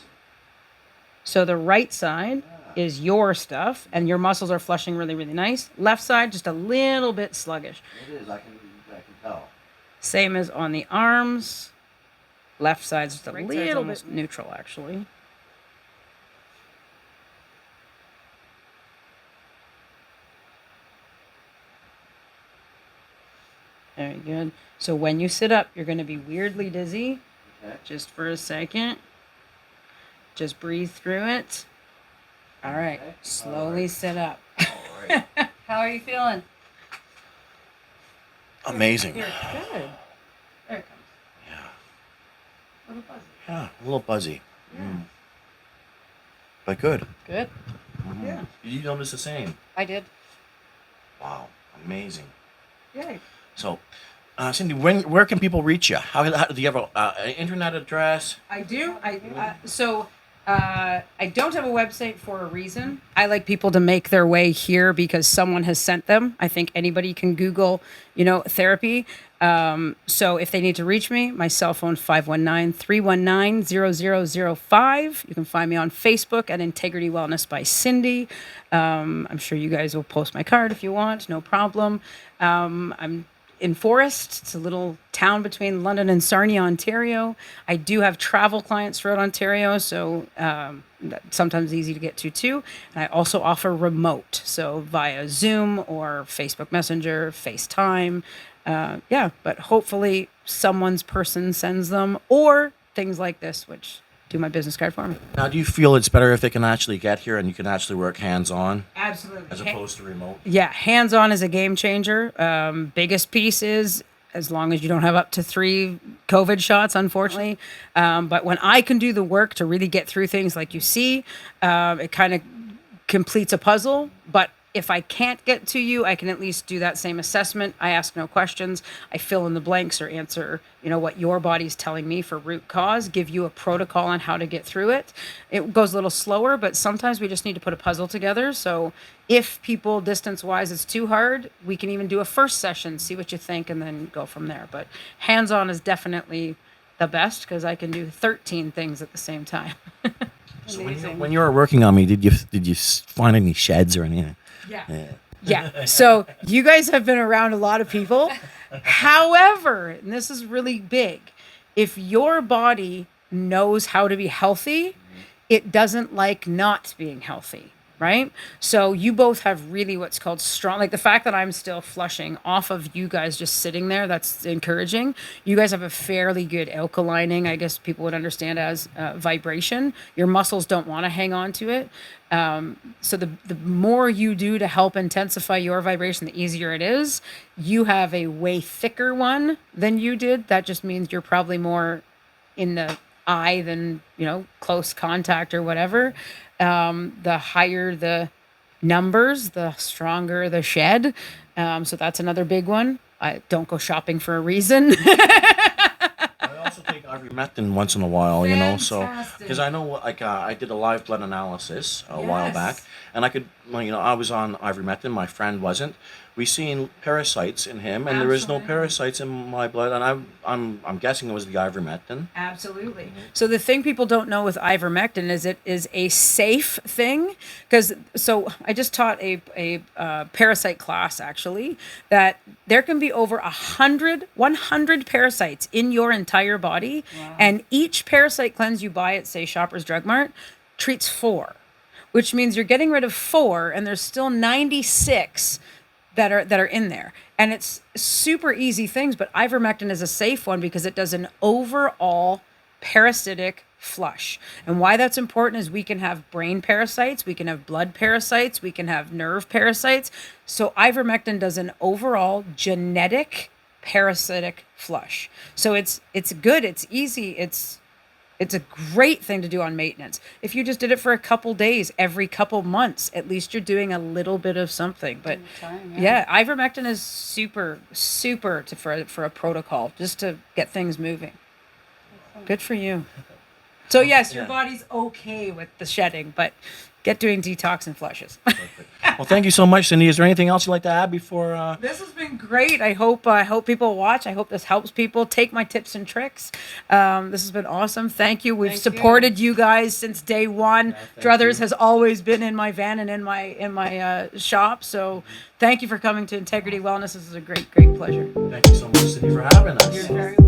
So the right side is your stuff, and your muscles are flushing really, really nice. Left side, just a little bit sluggish. It is. I can tell. Same as on the arms. Left side's just a Right little bit neutral, actually. Very good. So when you sit up, you're going to be weirdly dizzy. Okay. Just for a second. Just breathe through it. All right. Slowly sit up. All right. How are you feeling? Amazing. Here, good. There it comes. Yeah. A little buzzy. Yeah, a little buzzy. But good. Good. Yeah. You notice the same? I did. Wow, amazing. Yay. So, Cindy, where can people reach you? How do you have an internet address? I do. I don't have a website for a reason. I like people to make their way here because someone has sent them. I think anybody can Google, therapy. So if they need to reach me, my cell phone 519-319-0005. You can find me on Facebook at Integrity Wellness by Cindy. I'm sure you guys will post my card if you want, no problem. I'm in Forest. It's a little town between London and Sarnia, Ontario. I do have travel clients throughout Ontario, so that's sometimes easy to get to too. And I also offer remote, so via Zoom or Facebook Messenger, FaceTime. But hopefully someone's person sends them, or things like this, which do my business card for me. Now, do you feel it's better if they can actually get here and you can actually work hands-on Absolutely. as opposed to remote? Yeah, hands-on is a game changer. Biggest piece is as long as you don't have up to 3 COVID shots, unfortunately. But when I can do the work to really get through things like you see, it kind of completes a puzzle. But if I can't get to you, I can at least do that same assessment. I ask no questions. I fill in the blanks or answer, what your body's telling me for root cause, give you a protocol on how to get through it. It goes a little slower, but sometimes we just need to put a puzzle together. So if people distance-wise it's too hard, we can even do a first session, see what you think, and then go from there. But hands-on is definitely the best because I can do 13 things at the same time. So when you were working on me, did you find any sheds or anything? Yeah. So you guys have been around a lot of people. However, and this is really big, if your body knows how to be healthy, it doesn't like not being healthy. Right? So you both have really what's called strong, like the fact that I'm still flushing off of you guys just sitting there, that's encouraging. You guys have a fairly good alkalining, I guess people would understand as vibration. Your muscles don't want to hang on to it. So the more you do to help intensify your vibration, the easier it is. You have a way thicker one than you did. That just means you're probably more in the eye than, close contact or whatever. The higher the numbers, the stronger the shed. So that's another big one. I don't go shopping for a reason. I also take ivermectin once in a while, so Fantastic. because I know, I did a live blood analysis a while back, and I could, I was on ivermectin. My friend wasn't. We seen parasites in him, and there is no Absolutely. parasites in my blood, and I'm guessing it was the ivermectin. Absolutely. So the thing people don't know with ivermectin is it is a safe thing so I just taught a parasite class actually that there can be over 100 parasites in your entire body. Wow. And each parasite cleanse you buy at say Shoppers Drug Mart treats 4, which means you're getting rid of 4 and there's still 96 that are in there. And it's super easy things, but ivermectin is a safe one because it does an overall parasitic flush. And why that's important is we can have brain parasites, we can have blood parasites, we can have nerve parasites. So ivermectin does an overall genetic parasitic flush. So it's good, it's easy, it's a great thing to do on maintenance. If you just did it for a couple days, every couple months, at least you're doing a little bit of something. But ivermectin is super for a protocol just to get things moving. Good for you. So yes, your body's okay with the shedding, but get doing detox and flushes. Well, thank you so much, Cindy. Is there anything else you'd like to add before? This has been great. I hope people watch. I hope this helps people. Take my tips and tricks. This has been awesome. Thank you. We've supported you guys since day one. Druthers has always been in my van and in my shop. So thank you for coming to Integrity Wellness. This is a great pleasure. Thank you so much, Cindy, for having us. You're very welcome.